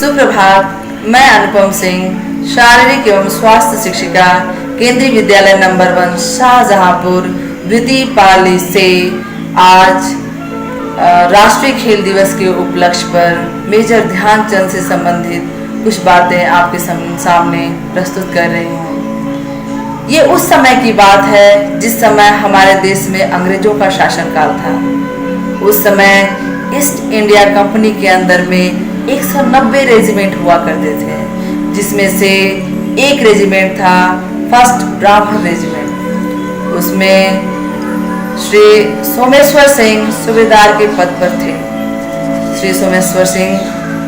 सुप्रभात। मैं अनुपम सिंह, शारीरिक एवं स्वास्थ्य शिक्षिका, केंद्रीय विद्यालय नंबर 1 शाहजहांपुर द्वितीय पाली से आज राष्ट्रीय खेल दिवस के उपलक्ष्य पर मेजर ध्यानचंद से संबंधित कुछ बातें आपके सामने प्रस्तुत कर रही हूँ। ये उस समय की बात है जिस समय हमारे देश में अंग्रेजों का शासनकाल था। उस समय ईस्ट इंडिया कंपनी के अंदर में 190 रेजिमेंट हुआ करते थे, जिसमें से एक रेजिमेंट था फर्स्ट ब्राह्मण रेजिमेंट। उसमें श्री सोमेश्वर सिंह सूबेदार के पद पर थे। श्री सोमेश्वर सिंह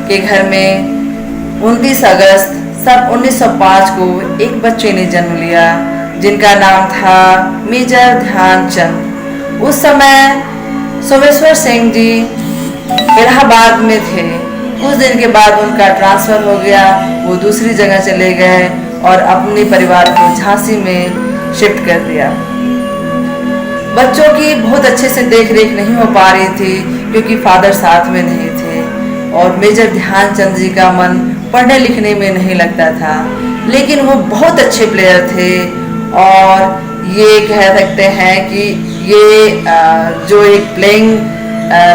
के घर में 29 अगस्त सन 1905 को एक बच्चे ने जन्म लिया, जिनका नाम था मेजर ध्यानचंद। उस समय सोमेश्वर सिंह जी इलाहाबाद में थे। कुछ दिन के बाद उनका ट्रांसफर हो गया, वो दूसरी जगह चले गए और अपने परिवार को झांसी में शिफ्ट कर दिया। बच्चों की बहुत अच्छे से देख रेख नहीं हो पा रही थी क्योंकि फादर साथ में नहीं थे और मेजर ध्यानचंद जी का मन पढ़ने लिखने में नहीं लगता था, लेकिन वो बहुत अच्छे प्लेयर थे और ये कह सकते हैं कि ये जो एक प्लेइंग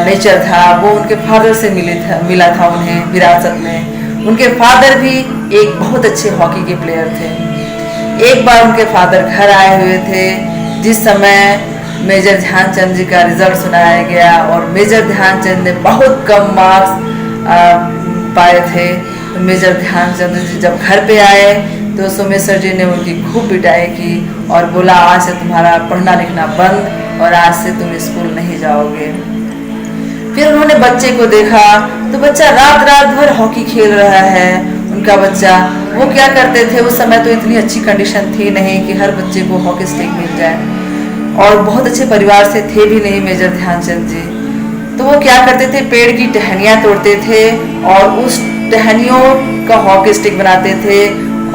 नेचर था वो उनके फादर से मिला था उन्हें विरासत में। उनके फादर भी एक बहुत अच्छे हॉकी के प्लेयर थे। एक बार उनके फादर घर आए हुए थे जिस समय मेजर ध्यानचंद जी का रिजल्ट सुनाया गया और मेजर ध्यानचंद ने बहुत कम मार्क्स पाए थे। तो मेजर ध्यानचंद जी जब घर पे आए तो सोमेश्वर जी ने उनकी खूब पिटाई की और बोला, आज से तुम्हारा पढ़ना लिखना बंद और आज से तुम स्कूल नहीं जाओगे। फिर उन्होंने बच्चे को देखा तो बच्चा रात रात भर हॉकी खेल रहा है। उनका बच्चा, वो क्या करते थे, उस समय तो इतनी अच्छी कंडीशन थी नहीं कि हर बच्चे को हॉकी स्टिक मिल जाए और बहुत अच्छे परिवार से थे भी नहीं मेजर ध्यानचंद जी। तो वो क्या करते थे, पेड़ की टहनियाँ तोड़ते थे और उस टहनियों का हॉकी स्टिक बनाते थे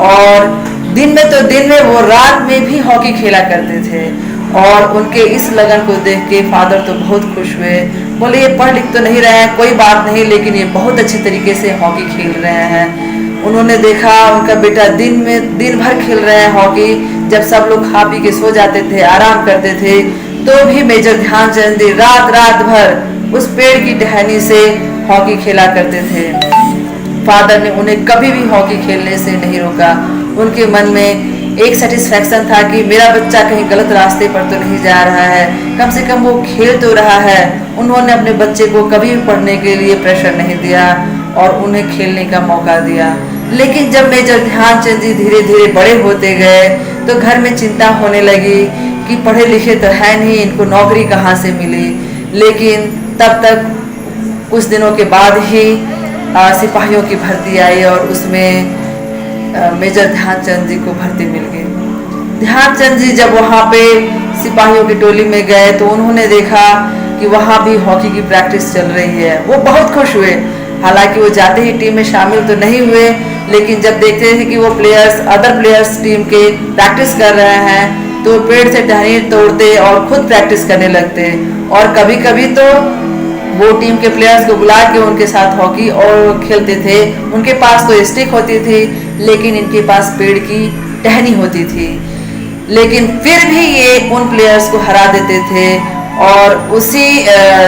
और दिन में तो दिन में वो रात में भी हॉकी खेला करते थे। और उनके इस लगन को देख के फादर तो बहुत खुश हुए, बोले ये पढ़ लिख तो नहीं रहे हैं, कोई बात नहीं, लेकिन ये बहुत अच्छे तरीके से हॉकी खेल रहे हैं। उन्होंने देखा उनका बेटा दिन भर खेल रहे हैं हॉकी। जब सब लोग खा पी के सो जाते थे, आराम करते थे, तो भी मेजर ध्यानचंद जी रात रात भर उस पेड़ की टहनी से हॉकी खेला करते थे। फादर ने उन्हें कभी भी हॉकी खेलने से नहीं रोका। उनके मन में एक सेटिस्फैक्शन था कि मेरा बच्चा कहीं गलत रास्ते पर तो नहीं जा रहा है, कम से कम वो खेल तो रहा है। उन्होंने अपने बच्चे को कभी भी पढ़ने के लिए प्रेशर नहीं दिया और उन्हें खेलने का मौका दिया। लेकिन जब मेजर ध्यानचंद जी धीरे धीरे बड़े होते गए तो घर में चिंता होने लगी कि पढ़े लिखे तो है नहीं, इनको नौकरी कहाँ से मिली। लेकिन तब तक कुछ दिनों के बाद ही सिपाहियों की भर्ती आई और उसमें मेजर ध्यानचंद जी को भर्ती मिल गई। ध्यानचंद जी जब वहाँ पे सिपाहियों की टोली में गए तो उन्होंने देखा कि वहाँ भी हॉकी की प्रैक्टिस चल रही है। वो बहुत खुश हुए। हालांकि वो जाते ही टीम में शामिल तो नहीं हुए, लेकिन जब देखते थे कि वो अदर प्लेयर्स टीम के प्रैक्टिस कर रहे हैं तो पेड़ से टहनी तोड़ते और खुद प्रैक्टिस करने लगते। और कभी कभी तो वो टीम के प्लेयर्स को बुला के उनके साथ हॉकी और खेलते थे। उनके पास तो स्टिक होती थी लेकिन इनके पास पेड़ की टहनी होती थी, लेकिन फिर भी ये उन प्लेयर्स को हरा देते थे। और उसी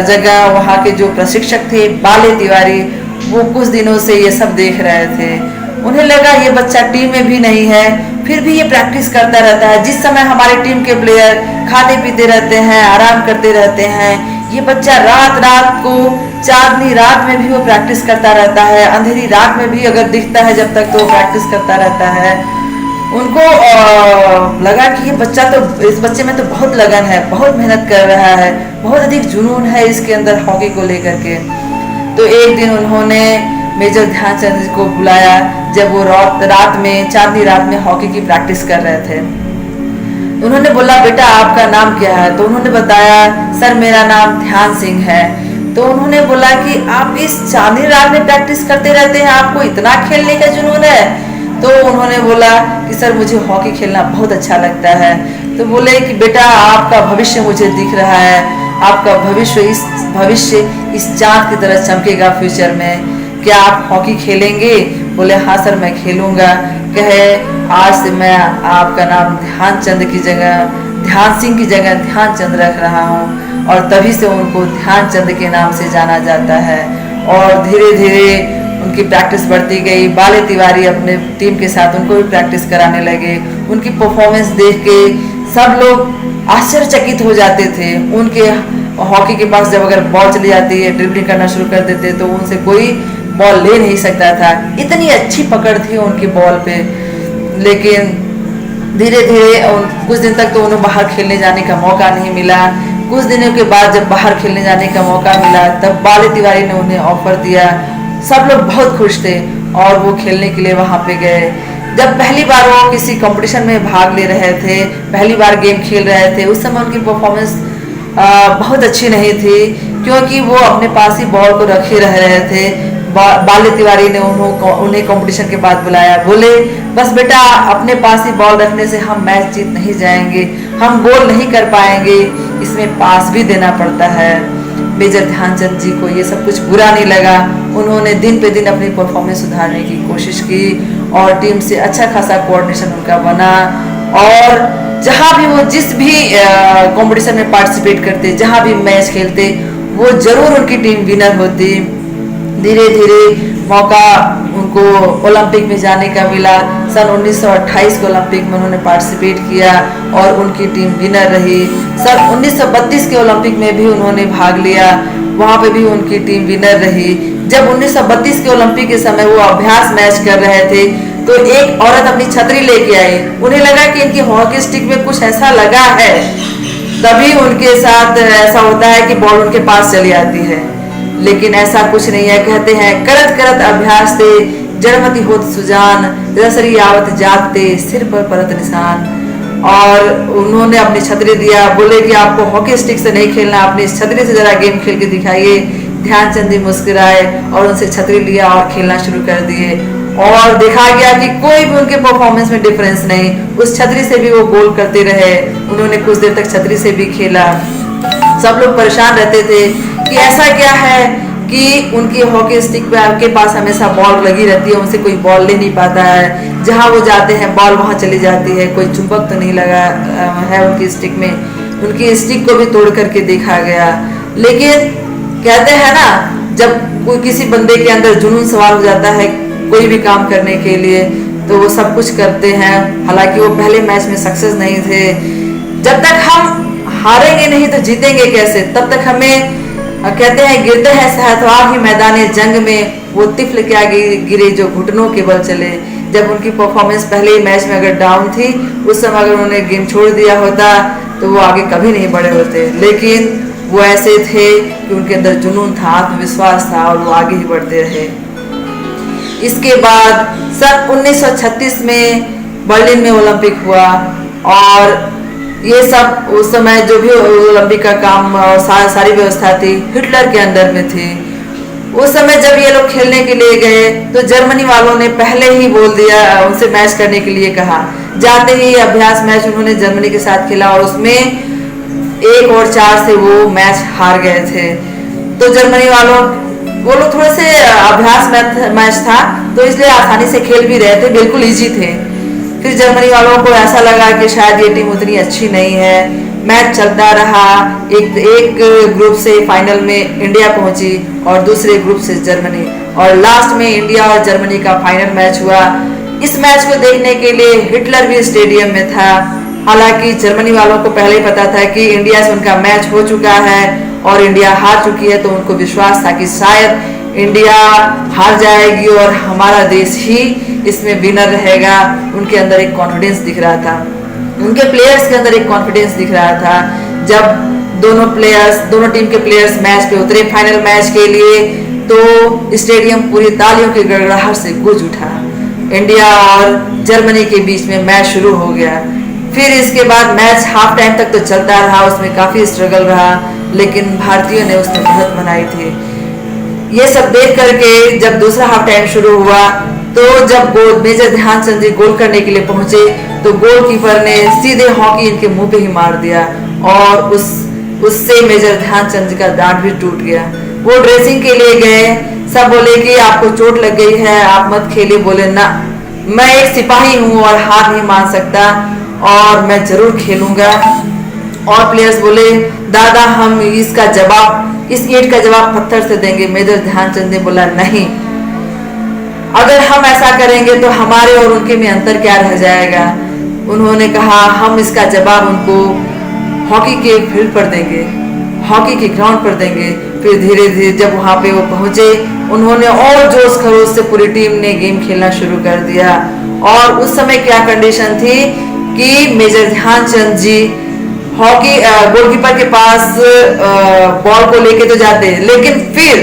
जगह वहाँ के जो प्रशिक्षक थे बाले तिवारी, वो कुछ दिनों से ये सब देख रहे थे। उन्हें लगा ये बच्चा टीम में भी नहीं है, फिर भी ये प्रैक्टिस करता रहता है। जिस समय हमारे टीम के प्लेयर खाते पीते रहते हैं, आराम करते रहते हैं, ये बच्चा रात रात को चांदनी रात में भी वो प्रैक्टिस करता रहता है, अंधेरी रात में भी अगर दिखता है जब तक तो वो प्रैक्टिस करता रहता है। उनको लगा कि ये बच्चा तो, इस बच्चे में तो बहुत लगन है, बहुत मेहनत कर रहा है, बहुत अधिक जुनून है इसके अंदर हॉकी को लेकर के। तो एक दिन उन्होंने मेजर ध्यानचंद जी को बुलाया जब वो रात में चांदनी रात में हॉकी की प्रैक्टिस कर रहे थे। उन्होंने बोला, बेटा आपका नाम क्या है? तो उन्होंने बताया, सर मेरा नाम ध्यान सिंह है। तो उन्होंने बोला कि आप इस चांदनी रात में प्रैक्टिस करते रहते हैं, आपको इतना खेलने का जुनून है? तो उन्होंने बोला कि सर मुझे हॉकी खेलना बहुत अच्छा लगता है। तो बोले कि बेटा आपका भविष्य मुझे दिख रहा है, आपका भविष्य इस चांद की तरह चमकेगा फ्यूचर में। क्या आप हॉकी खेलेंगे? बोले हाँ सर मैं खेलूंगा। कहे आज से मैं आपका नाम ध्यानचंद की जगह ध्यान सिंह की जगह ध्यानचंद रख रहा हूँ। और तभी से उनको ध्यानचंद के नाम से जाना जाता है। और धीरे धीरे उनकी प्रैक्टिस बढ़ती गई। बाले तिवारी अपने टीम के साथ उनको भी प्रैक्टिस कराने लगे। उनकी परफॉर्मेंस देख के सब लोग आश्चर्यचकित हो जाते थे। उनके हॉकी के पास जब अगर बॉल चली जाती है, ड्रिबलिंग करना शुरू कर देते तो उनसे कोई बॉल ले नहीं सकता था। इतनी अच्छी पकड़ थी उनकी बॉल पे। लेकिन धीरे धीरे कुछ दिन तक तो उन्हें बाहर खेलने जाने का मौका नहीं मिला। कुछ दिनों के बाद जब बाहर खेलने जाने का मौका मिला तब बाले तिवारी ने उन्हें ऑफर दिया। सब लोग बहुत खुश थे और वो खेलने के लिए वहाँ पे गए। जब पहली बार वो किसी कंपटीशन में भाग ले रहे थे, पहली बार गेम खेल रहे थे, उस समय उनकी परफॉर्मेंस बहुत अच्छी नहीं थी क्योंकि वो अपने पास ही बॉल को रखे रह रहे थे। बाले तिवारी ने उन्हें कंपटीशन के बाद बुलाया। बोले बस बेटा अपने पास ही बॉल रखने से हम मैच जीत नहीं जाएंगे, हम गोल नहीं कर पाएंगे, इसमें पास भी देना पड़ता है। मेजर ध्यानचंद जी को ये सब कुछ बुरा नहीं लगा। उन्होंने दिन पे दिन अपनी परफॉर्मेंस सुधारने की कोशिश की और टीम से अच्छा खासा कोऑर्डिनेशन उनका बना। और जहाँ भी वो जिस भी कंपटीशन में पार्टिसिपेट करते, जहाँ भी मैच खेलते, वो जरूर उनकी टीम विनर होती। धीरे धीरे मौका उनको ओलंपिक में जाने का मिला। सन 1928 के ओलंपिक में उन्होंने पार्टिसिपेट किया और उनकी टीम विनर रही। सन 1932 के ओलंपिक में भी उन्होंने भाग लिया, वहाँ पे भी उनकी टीम विनर रही। जब 1932 के ओलंपिक के समय वो अभ्यास मैच कर रहे थे तो एक औरत अपनी छतरी लेके आई। उन्हें लगा कि इनकी हॉकी स्टिक में कुछ ऐसा लगा है, तभी उनके साथ ऐसा होता है कि बॉल उनके पास चली आती है। लेकिन ऐसा कुछ नहीं है। कहते हैं करत करत अभ्यास ते जड़मति होत सुजान, रसरी आवत जागते सिर पर परत निशान। और उन्होंने अपनी छतरी दिया। बोले कि आपको हॉकी स्टिक से नहीं खेलना, अपनी छतरी से जरा गेम खेल के दिखाइए। ध्यानचंद जी मुस्कुराए और उनसे छतरी लिया और खेलना शुरू कर दिए। और देखा गया कि कोई भी उनके परफॉर्मेंस में डिफरेंस नहीं, उस छतरी से भी वो गोल करते रहे। उन्होंने कुछ देर तक छतरी से भी खेला। सब लोग परेशान रहते थे कि ऐसा क्या है कि उनकी हॉकी स्टिक पे आपके पास हमेशा बॉल लगी रहती है, उनसे कोई बॉल ले नहीं पाता है। जहां वो जाते हैं बॉल वहां चली जाती है, कोई चुंबक तो नहीं लगा है उनकी स्टिक में। उनकी स्टिक को भी तोड़ करके देखा गया। लेकिन कहते हैं ना, जब कोई किसी बंदे के अंदर जुनून सवार हो जाता है कोई भी काम करने के लिए तो वो सब कुछ करते हैं। हालांकि वो पहले मैच में सक्सेस नहीं थे। जब तक हम हारेंगे नहीं तो जीतेंगे कैसे? तब तक हमें कहते हैं गिरते हैं सहतवार ही मैदान जंग में, वो तिफल क्या गिरे जो घुटनों के बल चले। जब उनकी परफॉर्मेंस पहले ही मैच में अगर डाउन थी, उस समय अगर उन्होंने गेम छोड़ दिया होता तो वो आगे कभी नहीं बढ़े होते। लेकिन वो ऐसे थे कि उनके अंदर जुनून था, आत्मविश्वास था और वो आगे ही बढ़ते रहे। इसके बाद सन 1936 में बर्लिन में ओलंपिक हुआ और ये सब उस समय जो भी ओलंपिक का काम और सारी व्यवस्था थी हिटलर के अंडर में थी। उस समय जब ये लोग खेलने के लिए गए तो जर्मनी वालों ने पहले ही बोल दिया, उनसे मैच करने के लिए कहा। जाते ही अभ्यास मैच उन्होंने जर्मनी के साथ खेला और उसमें 1-4 से वो मैच हार गए थे। तो जर्मनी वालों वो लोग थोड़े से अभ्यास मैच था तो इसलिए आसानी से खेल भी रहे थे, बिल्कुल इजी थे। फिर जर्मनी वालों को ऐसा लगा कि शायद ये टीम उतनी अच्छी नहीं है। मैच चलता रहा। एक ग्रुप से फाइनल में इंडिया पहुंची और दूसरे ग्रुप से जर्मनी, और लास्ट में इंडिया और जर्मनी का फाइनल मैच हुआ। इस मैच को देखने के लिए हिटलर भी स्टेडियम में था। हालांकि जर्मनी वालों को पहले ही पता था कि इंडिया से उनका मैच हो चुका है और इंडिया हार चुकी है, तो उनको विश्वास था कि शायद इंडिया हार जाएगी और हमारा देश ही इसमें विनर रहेगा। उनके अंदर एक कॉन्फिडेंस दिख रहा था, उनके प्लेयर्स के अंदर एक कॉन्फिडेंस दिख रहा था। जब दोनों टीम के प्लेयर्स मैच पे उतरे फाइनल मैच के लिए तो स्टेडियम पूरी तालियों की गड़गड़ाहट से गूंज उठा। इंडिया और जर्मनी के बीच में मैच शुरू हो गया। फिर इसके बाद मैच हाफ टाइम तक तो चलता रहा, उसमें काफी स्ट्रगल रहा, लेकिन भारतीयों ने उसमें बहुत बनाई थी। ये सब देख करके जब दूसरा हाफ टाइम शुरू हुआ तो जब मेजर ध्यानचंद जी गोल करने के लिए पहुंचे तो गोलकीपर ने सीधे हॉकी इनके मुंह पे ही मार दिया और उससे मेजर ध्यानचंद जी का दांत भी टूट गया। वो ड्रेसिंग के लिए गए। सब बोले कि आपको चोट लग गई है, आप मत खेलिए। बोले ना, मैं एक सिपाही हूँ और हार नहीं मान सकता और मैं जरूर खेलूंगा। और प्लेयर्स बोले, दादा हम इसका जवाब, इस ईंट का जवाब पत्थर से देंगे। मेजर ध्यानचंद ने बोला, नहीं, अगर हम ऐसा करेंगे तो हमारे और उनके में अंतर क्या रह जाएगा। उन्होंने कहा, हम इसका जवाब उनको हॉकी के फील्ड पर देंगे, हॉकी के ग्राउंड पर देंगे। फिर धीरे धीरे जब वहां पे वो पहुंचे, उन्होंने और जोश खरोश से पूरी टीम ने गेम खेलना शुरू कर दिया। और उस समय क्या कंडीशन थी कि मेजर ध्यानचंद जी हॉकी गोलकीपर के पास बॉल को लेके तो जाते, लेकिन फिर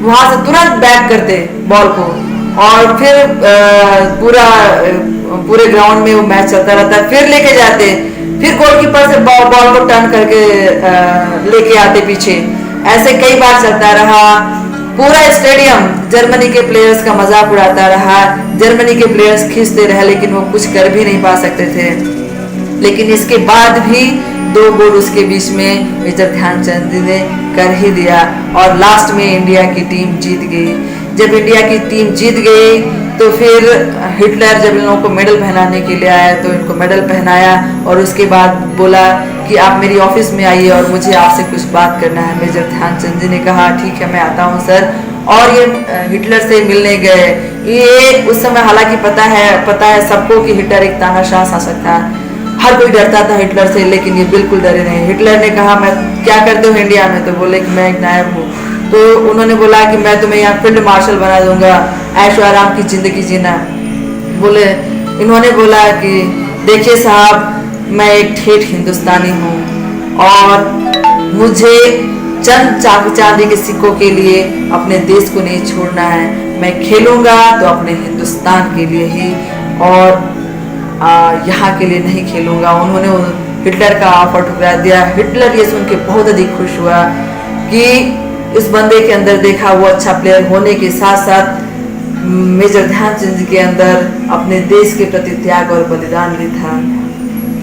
वहां से तुरंत बैक करते बॉल को, और फिर पूरे ग्राउंड में वो मैच चलता रहता, फिर लेके जाते, फिर गोलकीपर से बॉल को टर्न करके लेके आते पीछे। ऐसे कई बार चलता रहा। पूरा स्टेडियम जर्मनी के प्लेयर्स का मजाक उड़ाता रहा, जर्मनी के प्लेयर्स खींचते रहे, लेकिन वो कुछ कर भी नहीं पा सकते थे। लेकिन इसके बाद भी 2 गोल उसके बीच में मेजर ध्यानचंद ने कर ही दिया और लास्ट में इंडिया की टीम जीत गई। जब इंडिया की टीम जीत गई तो फिर हिटलर जब इन लोगों को मेडल पहनाने के लिए आया तो इनको मेडल पहनाया और उसके बाद बोला कि आप मेरी ऑफिस में आइए और मुझे आपसे कुछ बात करना है। मेजर ध्यानचंद जी ने कहा, ठीक है मैं आता हूँ सर। और ये हिटलर से मिलने गए। ये उस समय हालांकि पता है सबको कि हिटलर एक तानाशाह शासक था, हर कोई डरता था हिटलर से, लेकिन ये बिल्कुल डरे नहीं। हिटलर ने कहा, मैं क्या करते हो इंडिया में? तो बोले कि मैं एक नायब हूँ। तो उन्होंने बोला कि मैं तुम्हें यहाँ फील्ड मार्शल बना दूंगा, ऐशो आराम की जिंदगी जीना। इन्होंने बोला कि देखिए साहब, मैं एक ठेठ हिंदुस्तानी हूँ और मुझे चंद चांदी के सिक्कों के लिए अपने देश को नहीं छोड़ना है। मैं खेलूंगा तो अपने हिंदुस्तान के लिए ही और यहाँ के लिए नहीं खेलूंगा। उन्होंने हिटलर का ऑफर ठुकरा दिया। हिटलर ये सुन के बहुत अधिक खुश हुआ कि इस बंदे के अंदर देखा वो अच्छा प्लेयर होने के साथ साथ मेजर ध्यानचंद जी के अंदर अपने देश के प्रति त्याग और बलिदान भी था।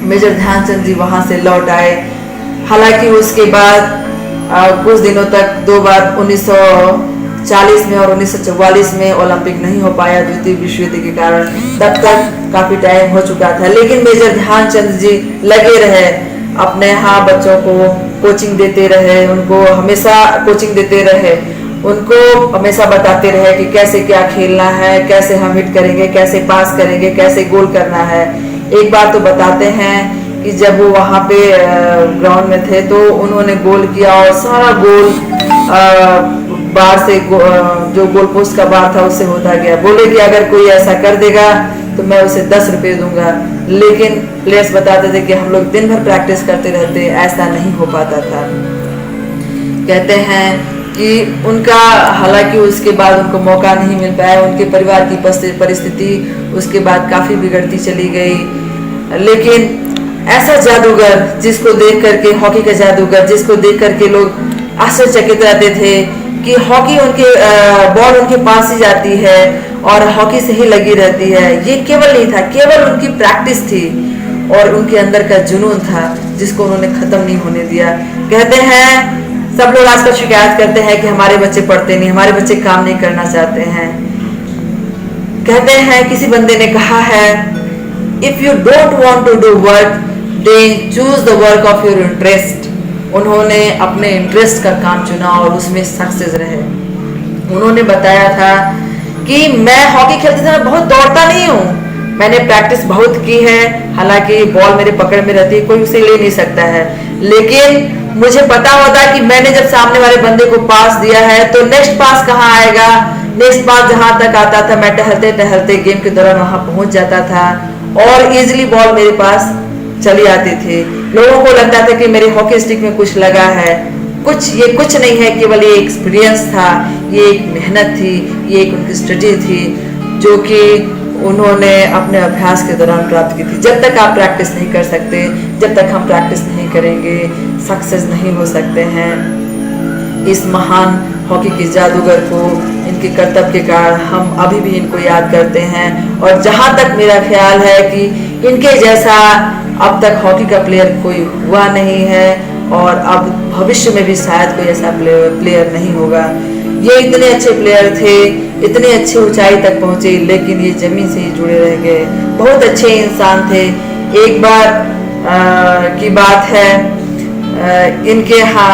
मेजर ध्यानचंद जी वहां से लौट आए। हालांकि उसके बाद कुछ दिनों तक 2 बार 1940 में और 1944 में ओलंपिक नहीं हो पाया द्वितीय विश्व युद्ध के कारण। तब तक काफी टाइम हो चुका था, लेकिन मेजर ध्यानचंद जी लगे रहे अपने यहाँ बच्चों को कोचिंग देते रहे, उनको हमेशा कोचिंग देते रहे, उनको हमेशा बताते रहे कि कैसे क्या खेलना है, कैसे हम हिट करेंगे, कैसे पास करेंगे, कैसे गोल करना है। एक बार तो बताते हैं कि जब वो वहाँ पे ग्राउंड में थे तो उन्होंने गोल किया और सारा गोल बार से जो गोल पोस्ट का बार था उससे होता गया। बोले कि अगर कोई ऐसा कर देगा तो मैं उसे 10 रुपये दूंगा। लेकिन प्लेयर्स बताते थे कि हम लोग दिन भर प्रैक्टिस करते रहते, ऐसा नहीं हो पाता था। कहते हैं कि उनका हालांकि उसके बाद उनको मौका नहीं मिल पाया, उनके परिवार की परिस्थिति उसके बाद काफ़ी बिगड़ती चली गई। लेकिन ऐसा जादूगर जिसको देख करके, हॉकी का जादूगर जिसको देख करके लोग आश्चर्यचकित रहते थे कि हॉकी उनके बॉल उनके पास ही जाती है और हॉकी से ही लगी रहती है। ये केवल नहीं था, केवल उनकी प्रैक्टिस थी और उनके अंदर का जुनून था जिसको उन्होंने खत्म नहीं होने दिया। कहते हैं सब लोग आजकल शिकायत करते हैं कि हमारे बच्चे पढ़ते नहीं, हमारे बच्चे काम नहीं करना चाहते हैं। कहते हैं किसी बंदे ने कहा है, if you don't want to do work then choose the work of your interest. उन्होंने अपने इंटरेस्ट का काम चुना और उसमें सक्सेस रहे। उन्होंने बताया था कि मैं हॉकी खेलते समय बहुत दौड़ता नहीं हूँ, मैंने प्रैक्टिस बहुत की है, हालांकि बॉल मेरे पकड़ में रहती है, कोई उसे ले नहीं सकता है, लेकिन मुझे पता होता कि मैंने जब सामने वाले बंदे को पास दिया है तो नेक्स्ट पास कहाँ आएगा। नेक्स्ट पास जहां तक आता था मैं टहलते टहलते गेम के दौरान वहां पहुंच जाता था और इजीली बॉल मेरे पास चली आती थी। लोगों को लगता था कि मेरे हॉकी स्टिक में कुछ लगा है, ये कुछ नहीं है, केवल ये एक्सपीरियंस था, ये एक मेहनत थी, ये एक उनकी स्ट्रेटजी थी जो कि उन्होंने अपने अभ्यास के दौरान प्राप्त की थी। जब तक आप प्रैक्टिस नहीं कर सकते, जब तक हम प्रैक्टिस नहीं करेंगे, सक्सेस नहीं हो सकते हैं। इस महान हॉकी के जादूगर को इनके कर्तव्य के कारण हम अभी भी इनको याद करते हैं और जहाँ तक मेरा ख्याल है कि इनके जैसा अब तक हॉकी का प्लेयर कोई हुआ नहीं है और अब भविष्य में भी शायद कोई ऐसा प्लेयर नहीं होगा। ये इतने अच्छे प्लेयर थे, इतने अच्छी ऊंचाई तक पहुंचे, लेकिन ये जमीन से ही जुड़े रह गए। बहुत अच्छे इंसान थे। एक बार की बात है, इनके यहाँ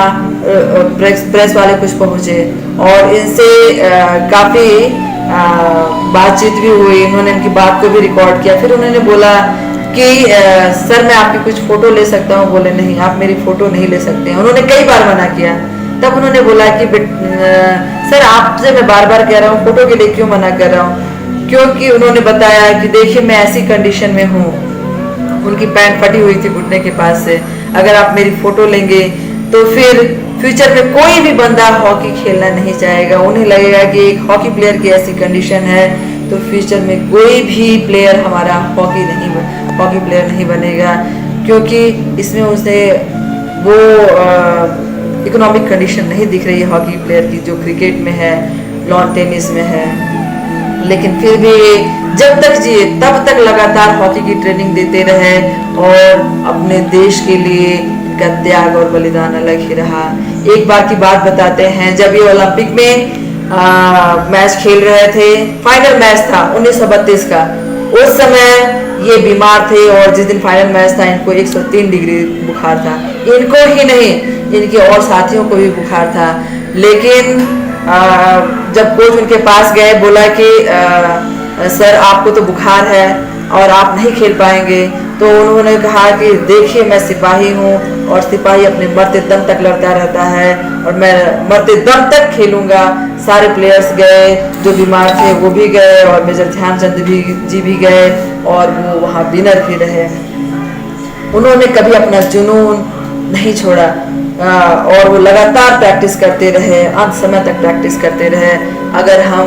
प्रेस वाले कुछ पहुंचे और इनसे काफ़ी बातचीत भी हुई। उन्होंने इनकी बात को भी रिकॉर्ड किया। फिर उन्होंने बोला कि सर मैं आपकी कुछ फ़ोटो ले सकता हूँ। बोले नहीं, आप मेरी फ़ोटो नहीं ले सकते हैं। उन्होंने कई बार मना किया। तब उन्होंने बोला कि सर आपसे मैं बार बार कह रहा हूँ, फ़ोटो के लिए क्यों मना कर रहा हूँ? क्योंकि उन्होंने बताया कि देखिए मैं ऐसी कंडीशन में हूँ, उनकी पैंट फटी हुई थी घुटने के पास से, अगर आप मेरी फ़ोटो लेंगे तो फिर फ्यूचर में कोई भी बंदा हॉकी खेलना नहीं चाहेगा। उन्हें लगेगा कि एक हॉकी प्लेयर की ऐसी कंडीशन है तो फ्यूचर में कोई भी प्लेयर हमारा हॉकी प्लेयर नहीं बनेगा, क्योंकि इसमें उसे वो इकोनॉमिक कंडीशन नहीं दिख रही है हॉकी प्लेयर की, जो क्रिकेट में है, लॉन टेनिस में है। लेकिन फिर भी जब तक जिए तब तक लगातार हॉकी की ट्रेनिंग देते रहे और अपने देश के लिए का त्याग और बलिदान अलग ही रहा। एक बार की बात बताते हैं, जब ये ओलंपिक में मैच खेल रहे थे, फाइनल मैच था 1932 का। उस समय ये बीमार थे और जिस दिन फाइनल मैच था इनको 103 डिग्री बुखार था। इनको ही नहीं, इनके और साथियों को भी बुखार था। लेकिन जब कोच उनके पास गए, बोला कि सर आपको तो बुखार है और आप नहीं खेल पाएंगे, तो उन्होंने कहा कि देखिए मैं सिपाही हूँ और सिपाही अपने मरते दम तक लड़ता रहता है और मैं मरते दम तक खेलूंगा। सारे प्लेयर्स गए, जो बीमार थे वो भी गए और मेजर ध्यानचंद जी भी गए और वो वहाँ विनर भी रहे। उन्होंने कभी अपना जुनून नहीं छोड़ा और वो लगातार प्रैक्टिस करते रहे, अंत समय तक प्रैक्टिस करते रहे। अगर हम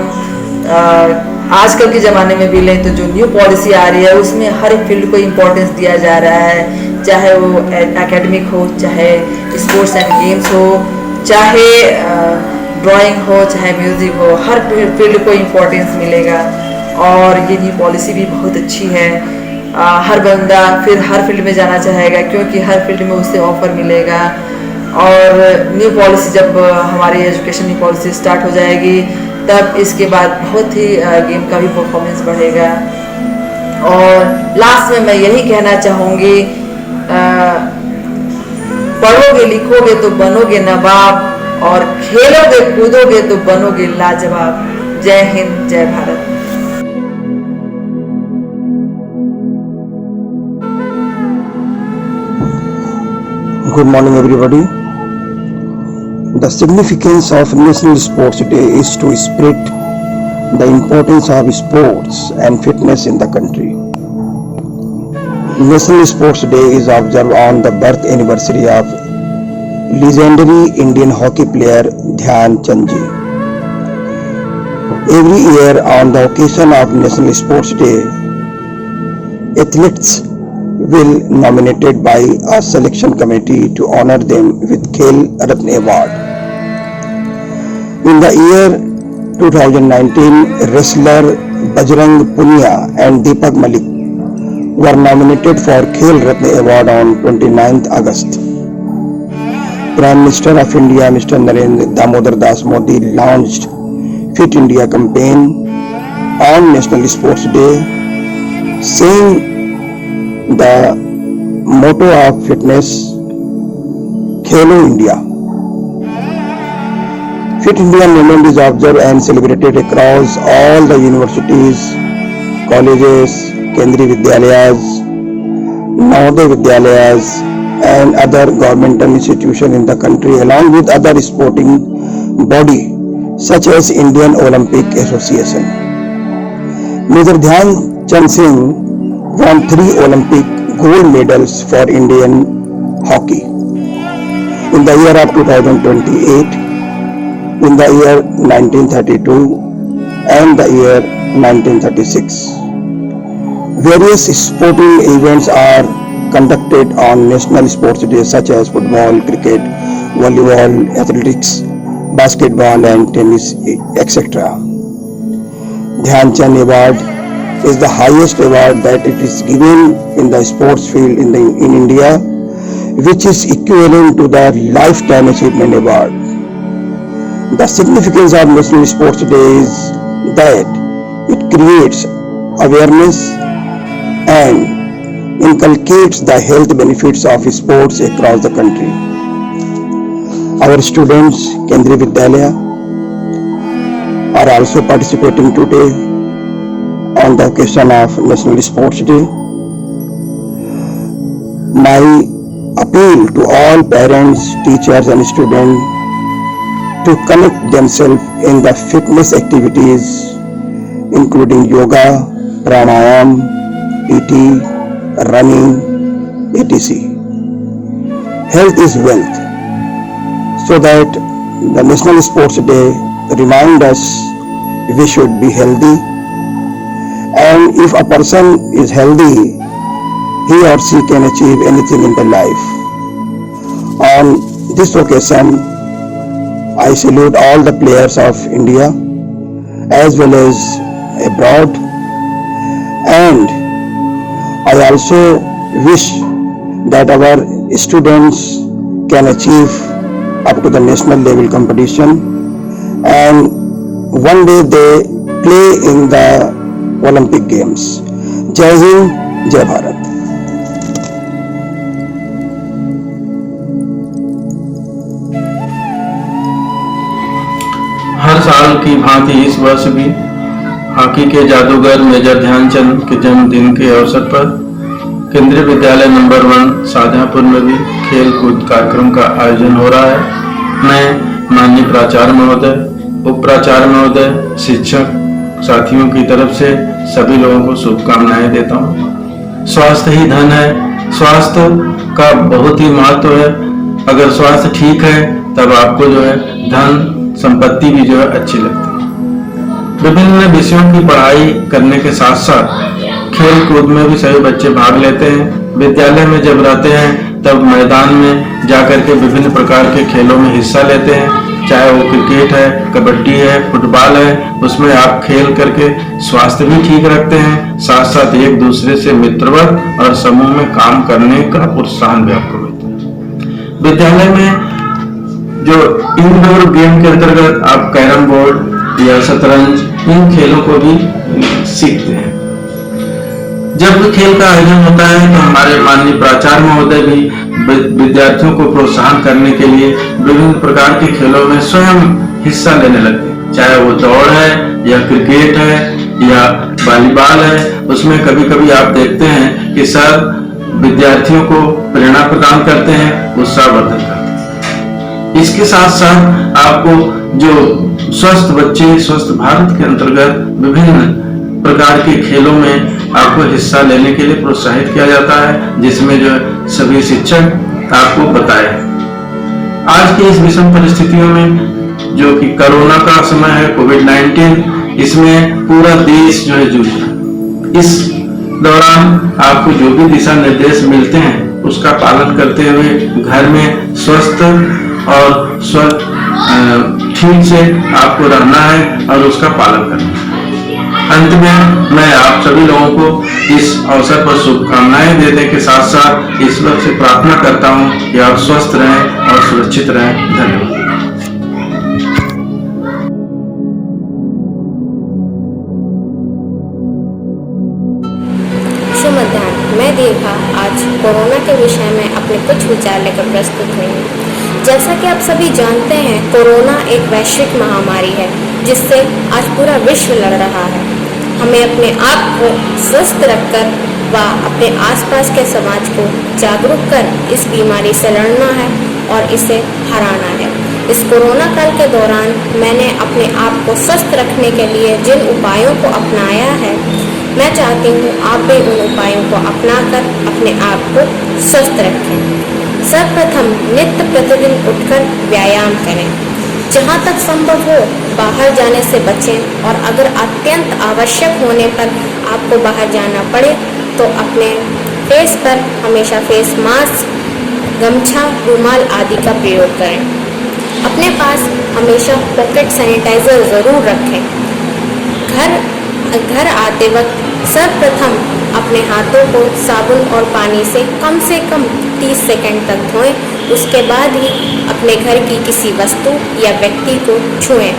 आजकल के ज़माने में भी लें तो जो न्यू पॉलिसी आ रही है उसमें हर एक फील्ड को इम्पोर्टेंस दिया जा रहा है, चाहे वो एकेडमिक हो, चाहे स्पोर्ट्स एंड गेम्स हो, चाहे ड्राइंग हो, चाहे म्यूज़िक हो, हर फील्ड को इम्पोर्टेंस मिलेगा। और ये न्यू पॉलिसी भी बहुत अच्छी है। हर बंदा फिर हर फील्ड में जाना चाहेगा क्योंकि हर फील्ड में उसे ऑफर मिलेगा। और न्यू पॉलिसी जब हमारी एजुकेशन न्यू पॉलिसी स्टार्ट हो जाएगी तब इसके बाद बहुत ही गेम का भी परफॉर्मेंस बढ़ेगा। और लास्ट में मैं यही कहना चाहूँगी, पढ़ोगे लिखोगे तो बनोगे नवाब और खेलोगे कूदोगे तो बनोगे लाजवाब। जय हिंद, जय Bharat. Good morning everybody. The significance of National Sports Day is to spread the importance of sports and fitness in the country. National Sports Day is observed on the birth anniversary of legendary Indian hockey player Dhyan Chand ji. Every year on the occasion of National Sports Day, athletes will nominated by a selection committee to honor them with Khel Ratna Award. In the year 2019, wrestler Bajrang Punia and Deepak Malik were nominated for Khel Ratna Award on 29th August. Prime Minister of India Mr. Narendra Damodar Das Modi launched Fit India campaign on National Sports Day, saying the motto of fitness, Khelo India. Fit India movement is observed and celebrated across all the universities, colleges, Kendriya Vidyalayas, Navodaya Vidyalayas and other governmental institutions in the country, along with other sporting body such as Indian Olympic Association. Major Dhyan Chand Singh won 3 Olympic gold medals for Indian hockey in the year of 2028, in the year 1932 and the year 1936. Various sporting events are conducted on National Sports Day such as football, cricket, volleyball, athletics, basketball and tennis, etc. Dhyan Chand Award is the highest award that it is given in the sports field in India, which is equivalent to the Lifetime Achievement Award. The significance of National Sports Day is that it creates awareness and inculcates the health benefits of sports across the country. Our students, Kendriya Vidyalaya, are also participating today on the occasion of National Sports Day. My appeal to all parents, teachers and students to connect themselves in the fitness activities including yoga, pranayam, PT, running, etc. Health is wealth, so that the National Sports Day reminds us we should be healthy, and if a person is healthy, he or she can achieve anything in the life. On this occasion, I salute all the players of India as well as abroad, and I also wish that our students can achieve up to the national level competition and one day they play in the Olympic Games. Jai Hind, Jai Bharat. हर साल की भांति इस वर्ष भी hockey के जादूगर major Dhyanchand के जन्मदिन के अवसर पर केंद्रीय विद्यालय नंबर 1 शाहजहांपुर में भी खेल कूद कार्यक्रम का आयोजन हो रहा है। मैं माननीय प्राचार्य महोदय, उप प्राचार्य महोदय, शिक्षक साथियों की तरफ से सभी लोगों को शुभकामनाएं देता हूँ। स्वास्थ्य ही धन है, स्वास्थ्य का बहुत ही महत्व है। अगर स्वास्थ्य ठीक है तब आपको जो है धन संपत्ति भी जो है अच्छी लगती है। विभिन्न विषयों की पढ़ाई करने के साथ साथ खेल कूद में भी सभी बच्चे भाग लेते हैं। विद्यालय में जब रहते हैं तब मैदान में जाकर के विभिन्न प्रकार के खेलों में हिस्सा लेते हैं, चाहे वो क्रिकेट है, कबड्डी है, फुटबॉल है। उसमें आप खेल करके स्वास्थ्य भी ठीक रखते हैं, साथ साथ एक दूसरे से मित्रवत और समूह में काम करने का प्रोत्साहन भी आपको मिलता है। विद्यालय में जो इंडोर गेम के अंतर्गत आप कैरम बोर्ड या शतरंज इन खेलों को भी सीखते हैं। जब भी खेल का आयोजन होता है तो हमारे माननीय प्राचार्य महोदय भी विद्यार्थियों को प्रोत्साहन करने के लिए विभिन्न प्रकार के खेलों में स्वयं हिस्सा लेने लगते हैं, चाहे वो दौड़ है या क्रिकेट है या वॉलीबॉल है। उसमें कभी कभी आप देखते हैं कि सर विद्यार्थियों को प्रेरणा प्रदान करते हैं, उत्साहवर्धन करते हैं। इसके साथ साथ आपको जो स्वस्थ बच्चे, स्वस्थ भारत के अंतर्गत विभिन्न प्रकार के खेलों में आपको हिस्सा लेने के लिए प्रोत्साहित किया जाता है, जिसमें जो सभी शिक्षक आपको बताए। आज की इस विषम परिस्थितियों में जो कि कोरोना का समय है, कोविड-19, इसमें पूरा देश जो है जूझ रहा है। इस दौरान आपको जो भी दिशा निर्देश मिलते हैं उसका पालन करते हुए घर में स्वस्थ और ठीक से आपको रहना है और उसका पालन करना है। अंत में मैं आप सभी लोगों को इस अवसर पर शुभकामनाएं देने के साथ साथ ईश्वर से प्रार्थना करता हूं कि आप स्वस्थ रहें और सुरक्षित रहें। धन्यवाद। शुभ मध्याह्न। मैं दीर्घा आज कोरोना के विषय में अपने कुछ विचार लेकर प्रस्तुत हुई हूँ। जैसा कि आप सभी जानते हैं, कोरोना एक वैश्विक महामारी है जिससे आज पूरा विश्व लड़ रहा है। हमें अपने आप को स्वस्थ रखकर व अपने आसपास के समाज को जागरूक कर इस बीमारी से लड़ना है और इसे हराना है। इस कोरोना काल के दौरान मैंने अपने आप को स्वस्थ रखने के लिए जिन उपायों को अपनाया है, मैं चाहती हूँ आप भी उन उपायों को अपनाकर अपने आप को स्वस्थ रखें। सर्वप्रथम नित्य प्रतिदिन उठकर व्यायाम करें। जहाँ तक संभव हो बाहर जाने से बचें और अगर अत्यंत आवश्यक होने पर आपको बाहर जाना पड़े तो अपने फेस पर हमेशा फेस मास्क, गमछा, रुमाल आदि का प्रयोग करें। अपने पास हमेशा पॉकेट सैनिटाइजर ज़रूर रखें। घर आते वक्त सर्वप्रथम अपने हाथों को साबुन और पानी से कम 30 सेकंड तक धोएं उसके बाद ही अपने घर की किसी वस्तु या व्यक्ति को छुएं।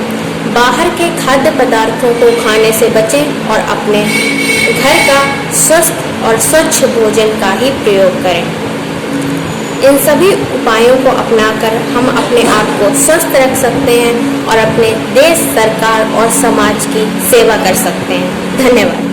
बाहर के खाद्य पदार्थों को खाने से बचें और अपने घर का स्वस्थ और स्वच्छ भोजन का ही प्रयोग करें। इन सभी उपायों को अपनाकर हम अपने आप को स्वस्थ रख सकते हैं और अपने देश, सरकार और समाज की सेवा कर सकते हैं। धन्यवाद।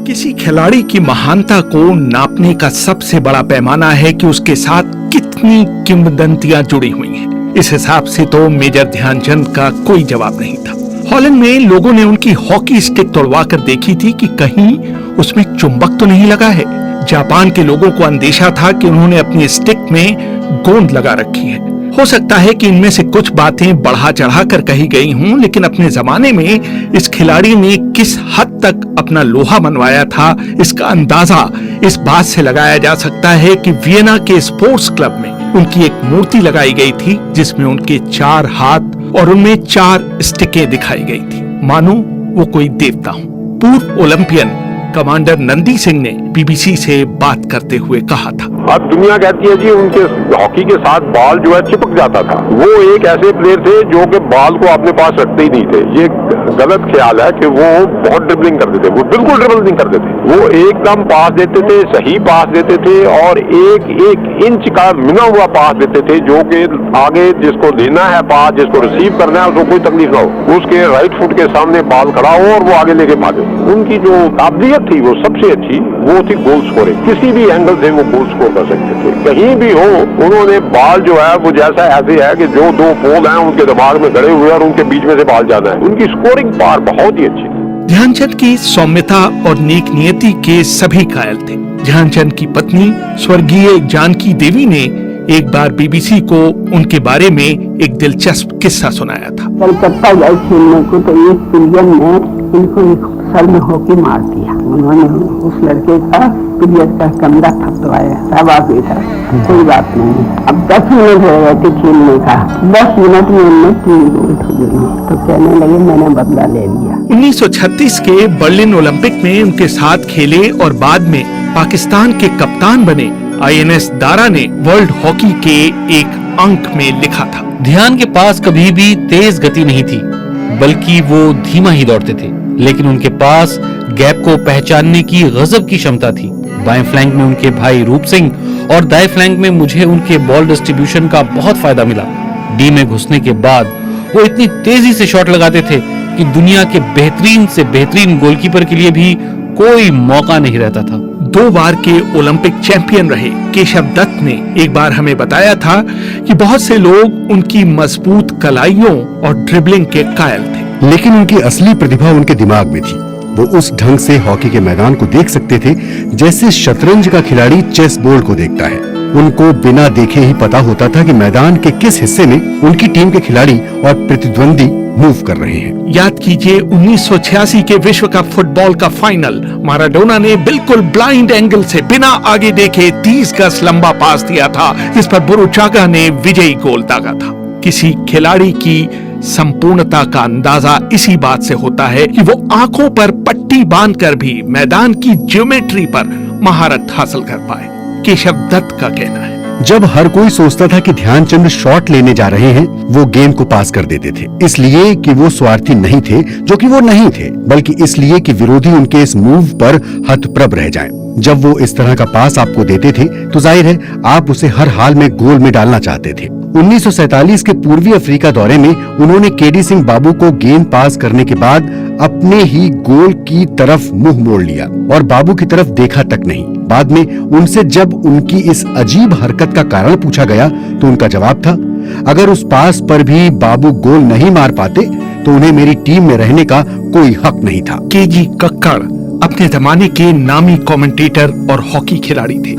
किसी खिलाड़ी की महानता को नापने का सबसे बड़ा पैमाना है कि उसके साथ कितनी किंवदंतियां जुड़ी हुई हैं। इस हिसाब से तो मेजर ध्यानचंद का कोई जवाब नहीं था। हॉलैंड में लोगों ने उनकी हॉकी स्टिक तोड़वाकर देखी थी कि कहीं उसमें चुंबक तो नहीं लगा है। जापान के लोगों को अंदेशा था कि उन्होंने अपनी स्टिक में गोंद लगा रखी है। हो सकता है कि इनमें से कुछ बातें बढ़ा चढ़ाकर कही गई हों, लेकिन अपने जमाने में इस खिलाड़ी ने किस हद तक अपना लोहा मनवाया था, इसका अंदाजा इस बात से लगाया जा सकता है कि वियना के स्पोर्ट्स क्लब में उनकी एक मूर्ति लगाई गई थी जिसमें उनके 4 हाथ और उनमें 4 स्टिकें दिखाई गई थी, मानो वो कोई देवता हो। पूर्व ओलंपियन कमांडर नंदी सिंह ने बीबीसी से बात करते हुए कहा था, अब दुनिया कहती है जी उनके हॉकी के साथ बॉल जो है चिपक जाता था। वो एक ऐसे प्लेयर थे जो कि बॉल को अपने पास रखते ही नहीं थे। ये गलत ख्याल है कि वो बहुत ड्रिबलिंग करते थे। वो बिल्कुल ड्रिबल नहीं करते थे। वो एकदम पास देते थे, सही पास देते थे और एक इंच का मिना हुआ पास देते थे, जो कि आगे जिसको देना है पास, जिसको रिसीव करना है उसको कोई तकलीफ ना हो। उसके राइट फुट के सामने बॉल खड़ा हो और वो आगे लेके भागे। उनकी जो काबिलियत थी वो सबसे अच्छी वो थी गोल स्कोरिंग। किसी भी एंगल से वो गोल स्कोर कर सकते थे, कहीं भी हो। उन्होंने बॉल जो है वो जैसा ऐसे है कि जो 2 पोल हैं उनके दिमाग में गड़े हुए और उनके बीच में से बॉल जाना है। उनकी स्कोरिंग पावर बहुत ही अच्छी थी। ध्यानचंद की सौम्यता और नेक नियति के सभी कायल थे। ध्यानचंद की पत्नी स्वर्गीय जानकी देवी ने एक बार बीबीसी को उनके बारे में एक दिलचस्प किस्सा सुनाया था। कलकत्ता गए खेलने को तो एक पीरियड में इनको सर में होके मार दिया। उन्होंने उस लड़के का पीरियड का कमरा थपथपाया, सब आ गई था, कोई बात नहीं। अब 10 मिनट हो गए थे खेलने का, 10 मिनट में उनने 3 गोल हो गई। तो कहने लगे मैंने बदला ले लिया। 1936 के बर्लिन ओलंपिक में उनके साथ खेले और बाद में पाकिस्तान के कप्तान बने INS दारा ने वर्ल्ड हॉकी के एक अंक में लिखा था, ध्यान के पास कभी भी तेज गति नहीं थी, बल्कि वो धीमा ही दौड़ते थे, लेकिन उनके पास गैप को पहचानने की गजब की क्षमता थी। बाएं फ्लैंक में उनके भाई रूप सिंह और दाएं फ्लैंक में मुझे उनके बॉल डिस्ट्रीब्यूशन का बहुत फायदा मिला। डी में घुसने के बाद वो इतनी तेजी से शॉट लगाते थे कि दुनिया के बेहतरीन से बेहतरीन गोलकीपर के लिए भी कोई मौका नहीं रहता था। 2 बार के ओलंपिक चैंपियन रहे केशव दत्त ने एक बार हमें बताया था कि बहुत से लोग उनकी मजबूत कलाइयों और ड्रिबलिंग के कायल थे, लेकिन उनकी असली प्रतिभा उनके दिमाग में थी। वो उस ढंग से हॉकी के मैदान को देख सकते थे जैसे शतरंज का खिलाड़ी चेस बोर्ड को देखता है। उनको बिना देखे ही पता होता था कि मैदान के किस हिस्से में उनकी टीम के खिलाड़ी और प्रतिद्वंदी मूव कर रहे हैं। याद कीजिए 1986 के विश्व कप फुटबॉल का फाइनल, माराडोना ने बिल्कुल ब्लाइंड एंगल से बिना आगे देखे 30 गज लंबा पास दिया था, जिस पर बुरुचागा ने विजयी गोल दागा था। किसी खिलाड़ी की संपूर्णता का अंदाजा इसी बात से होता है कि वो आंखों पर पट्टी बांधकर भी मैदान की ज्योमेट्री पर महारत हासिल कर पाए। केशव दत्त का कहना है, जब हर कोई सोचता था कि ध्यानचंद शॉट लेने जा रहे हैं, वो गेंद को पास कर देते थे, इसलिए कि वो स्वार्थी नहीं थे, जो कि वो नहीं थे, बल्कि इसलिए कि विरोधी उनके इस मूव पर हतप्रभ रह जाएं। जब वो इस तरह का पास आपको देते थे तो जाहिर है आप उसे हर हाल में गोल में डालना चाहते थे। 1947 के पूर्वी अफ्रीका दौरे में उन्होंने केडी सिंह बाबू को गेंद पास करने के बाद अपने ही गोल की तरफ मुंह मोड़ लिया और बाबू की तरफ देखा तक नहीं। बाद में उनसे जब उनकी इस अजीब हरकत का कारण पूछा गया तो उनका जवाब था, अगर उस पास पर भी बाबू गोल नहीं मार पाते तो उन्हें मेरी टीम में रहने का कोई हक नहीं था। केजी कक्कड़ अपने जमाने के नामी कमेंटेटर और हॉकी खिलाड़ी थे।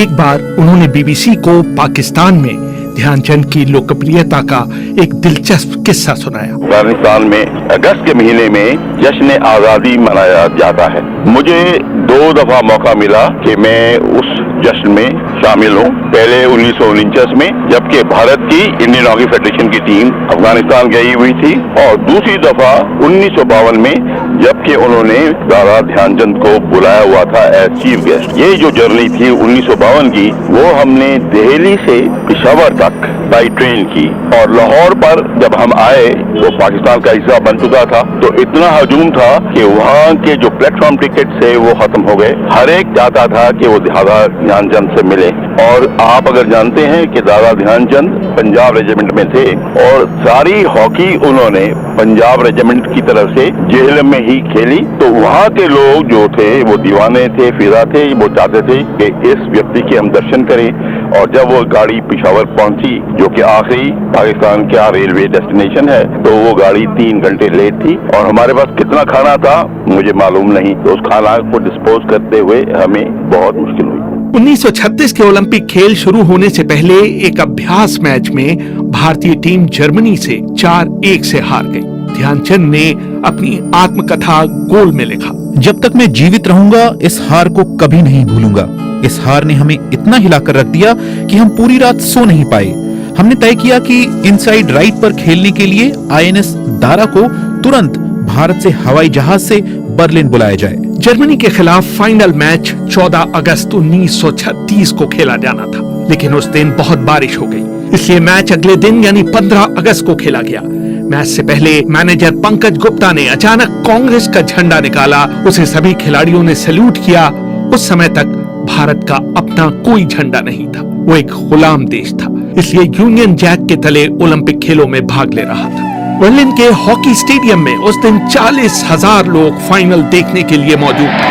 एक बार उन्होंने बीबीसी को पाकिस्तान में ध्यानचंद की लोकप्रियता का एक दिलचस्प किस्सा सुनाया। अफगानिस्तान में अगस्त के महीने में जश्न आजादी मनाया जाता है। मुझे 2 दफा मौका मिला कि मैं उस जश्न में शामिल हूँ। पहले 1949 में, जबकि भारत की इंडियन हॉकी फेडरेशन की टीम अफगानिस्तान गई हुई थी, और दूसरी दफा 1952 में, जबकि उन्होंने दादा ध्यानचंद को बुलाया हुआ था एज चीफ गेस्ट। ये जो जर्नी थी 1952 की, वो हमने दिल्ली से पेशावर तक बाई ट्रेन की, और लाहौर पर जब हम आए वो पाकिस्तान का हिस्सा बन चुका था, तो इतना हजूम था कि वहाँ के जो प्लेटफॉर्म टिकट थे वो खत्म हो गए। हर एक चाहता था कि वो दादा ध्यानचंद से मिले। और आप अगर जानते हैं कि दादा ध्यानचंद पंजाब रेजिमेंट में थे, और सारी हॉकी उन्होंने पंजाब रेजिमेंट की तरफ से जेल में ही खेली, तो वहाँ के लोग जो थे वो दीवाने थे, फिदा थे, वो चाहते थे कि इस व्यक्ति के हम दर्शन करें। और जब वो गाड़ी पेशावर पहुंची, जो कि आखिरी पाकिस्तान का रेलवे डेस्टिनेशन है, तो वो गाड़ी 3 घंटे लेट थी, और हमारे पास कितना खाना था मुझे मालूम नहीं, तो उस खाना को डिस्पोज करते हुए हमें बहुत मुश्किल हुई। 1936 के ओलंपिक खेल शुरू होने से पहले एक अभ्यास मैच में भारतीय टीम जर्मनी से 4-1 से हार गई। ध्यानचंद ने अपनी आत्मकथा गोल में लिखा, जब तक मैं जीवित रहूंगा इस हार को कभी नहीं भूलूंगा। इस हार ने हमें इतना हिलाकर रख दिया कि हम पूरी रात सो नहीं पाए। हमने तय किया कि इनसाइड राइट पर खेलने के लिए आईएनएस दारा को तुरंत भारत से हवाई जहाज से बर्लिन बुलाया जाए। जर्मनी के खिलाफ फाइनल मैच 14 अगस्त 1936 को खेला जाना था, लेकिन उस दिन बहुत बारिश हो गई, इसलिए मैच अगले दिन यानी 15 अगस्त को खेला गया। मैच से पहले मैनेजर पंकज गुप्ता ने अचानक कांग्रेस का झंडा निकाला, उसे सभी खिलाड़ियों ने सैल्यूट किया। उस समय तक भारत का अपना कोई झंडा नहीं था, वो एक गुलाम देश था, इसलिए यूनियन जैक के तले ओलंपिक खेलों में भाग ले रहा था। बर्लिन के हॉकी स्टेडियम में उस दिन 40,000 लोग फाइनल देखने के लिए मौजूद थे।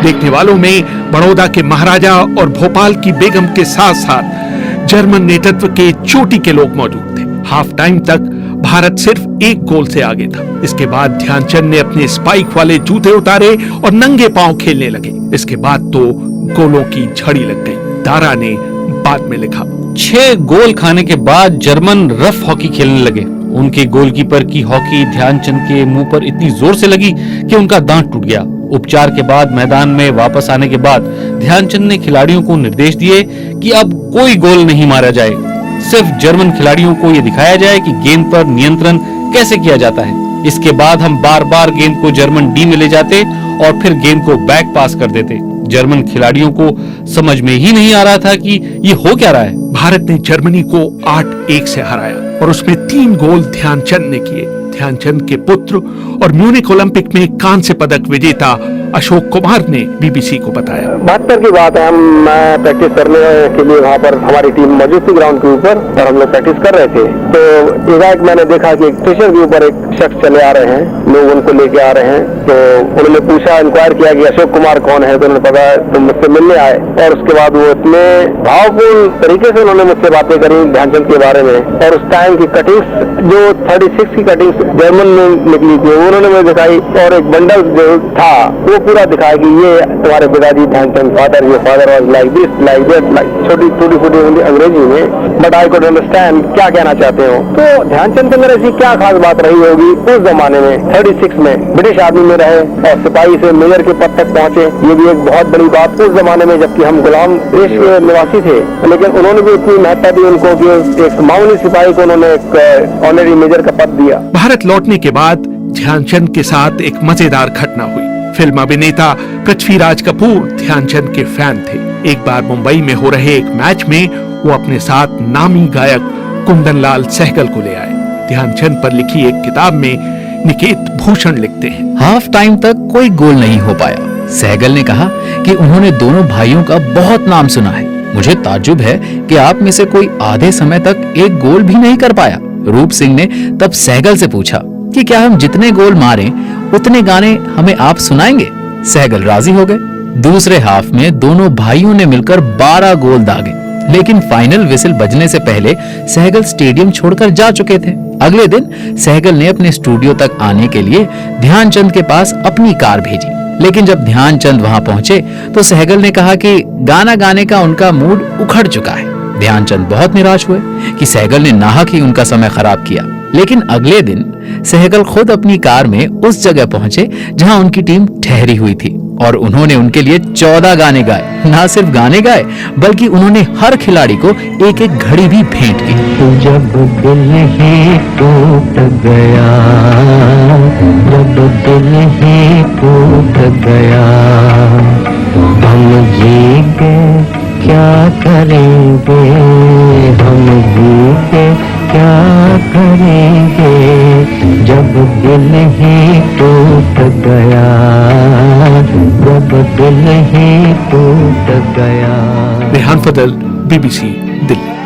देखने वालों में बड़ौदा के महाराजा और भोपाल की बेगम के साथ साथ जर्मन नेतृत्व के चोटी के लोग मौजूद थे। हाफ टाइम तक भारत सिर्फ 1 गोल से आगे था। इसके बाद ध्यानचंद ने अपने स्पाइक वाले जूते उतारे और नंगे पांव खेलने लगे। इसके बाद तो गोलों की झड़ी लग गई। दारा ने बाद में लिखा, 6 गोल खाने के बाद जर्मन रफ हॉकी खेलने लगे। उनके गोलकीपर की हॉकी ध्यानचंद के मुंह पर इतनी जोर से लगी कि उनका दांत टूट गया। उपचार के बाद मैदान में वापस आने के बाद ध्यानचंद ने खिलाड़ियों को निर्देश दिए कि अब कोई गोल नहीं मारा जाए, सिर्फ जर्मन खिलाड़ियों को यह दिखाया जाए कि गेंद पर नियंत्रण कैसे किया जाता है। इसके बाद हम बार बार गेंद को जर्मन डी में ले जाते और फिर गेंद को बैक पास कर देते। जर्मन खिलाड़ियों को समझ में ही नहीं आ रहा था कि ये हो क्या रहा है। भारत ने जर्मनी को 8-1 से हराया और उसमें 3 गोल ध्यानचंद ने किए। ध्यानचंद के पुत्र और म्यूनिक ओलंपिक में कांस्य पदक विजेता अशोक कुमार ने बीबीसी को बताया, 72 की बात है, हम प्रैक्टिस करने के लिए वहाँ पर हमारी टीम मौजूद थी ग्राउंड के ऊपर और हम लोग प्रैक्टिस कर रहे थे। तो एकाएक मैंने देखा कि स्टेशन के ऊपर एक शख्स चले आ रहे हैं, लोग उनको लेके आ रहे हैं। तो उन्होंने पूछा, इंक्वायर किया कि अशोक कुमार कौन है, तो उन्होंने पता तो मुझसे मिलने आए और उसके बाद वो इतने भावपूर्ण तरीके से उन्होंने मुझसे बातें करी ध्यानचंद के बारे में। और उस टाइम की कटिंग्स जो 36 की कटिंग्स जर्मन में निकली थी उन्होंने मुझे दिखाई और एक बंडल जो था वो पूरा दिखाया कि ये तुम्हारे पिताजी ध्यानचंद फादर, ये father was like this like that, like छोटी छोटी छोटी अंग्रेजी में, बट आई कुड अंडरस्टैंड क्या कहना चाहते हो। तो ध्यानचंद के अंदर ऐसी क्या खास बात रही होगी उस जमाने में, 36 में ब्रिटिश आर्मी में रहे और सिपाही से मेजर के पद तक पहुंचे, ये भी एक बहुत बड़ी बात उस जमाने में, जबकि हम गुलाम देश के निवासी थे। लेकिन उन्होंने भी इतनी महत्ता दी उनको कि एक मामूली सिपाही को उन्होंने एक ऑनरी मेजर का पद दिया। भारत लौटने के बाद ध्यानचंद के साथ एक मजेदार घटना हुई। फिल्म अभिनेता पृथ्वीराज कपूर ध्यानचंद के फैन थे। एक बार मुंबई में हो रहे एक मैच में वो अपने साथ नामी गायक कुंदनलाल सहगल को ले आए। ध्यानचंद पर लिखी एक किताब में निकेत भूषण लिखते हैं, हाफ टाइम तक कोई गोल नहीं हो पाया। सहगल ने कहा कि उन्होंने दोनों भाइयों का बहुत नाम सुना है। मुझे ताज्जुब है कि आप में से कोई आधे समय तक एक गोल भी नहीं कर पाया। रूप सिंह ने तब सहगल से पूछा कि क्या हम जितने गोल मारें उतने गाने हमें आप सुनाएंगे। सहगल राजी हो गए। दूसरे हाफ में दोनों भाइयों ने मिलकर 12 गोल दागे, लेकिन फाइनल विसिल बजने से पहले सहगल स्टेडियम छोड़कर जा चुके थे। अगले दिन सहगल ने अपने स्टूडियो तक आने के लिए ध्यानचंद के पास अपनी कार भेजी, लेकिन जब ध्यानचंद वहां पहुंचे तो सहगल ने कहा कि गाना गाने का उनका मूड उखड़ चुका है। ध्यानचंद बहुत निराश हुए कि सहगल ने नाहक ही उनका समय खराब किया। लेकिन अगले दिन सहगल खुद अपनी कार में उस जगह पहुंचे जहां उनकी टीम ठहरी हुई थी और उन्होंने उनके लिए 14 गाने गाए। ना सिर्फ गाने गाए बल्कि उन्होंने हर खिलाड़ी को एक एक घड़ी भी भेंट की। जब दिल ही टूट गया, जब दिल ही टूट गया, हम जी के क्या करेंगे, हम जी के क्या करेंगे, जब दिल ही टूट गया, जब दिल ही टूट गया। रेहान फजल, BBC, दिल्ली।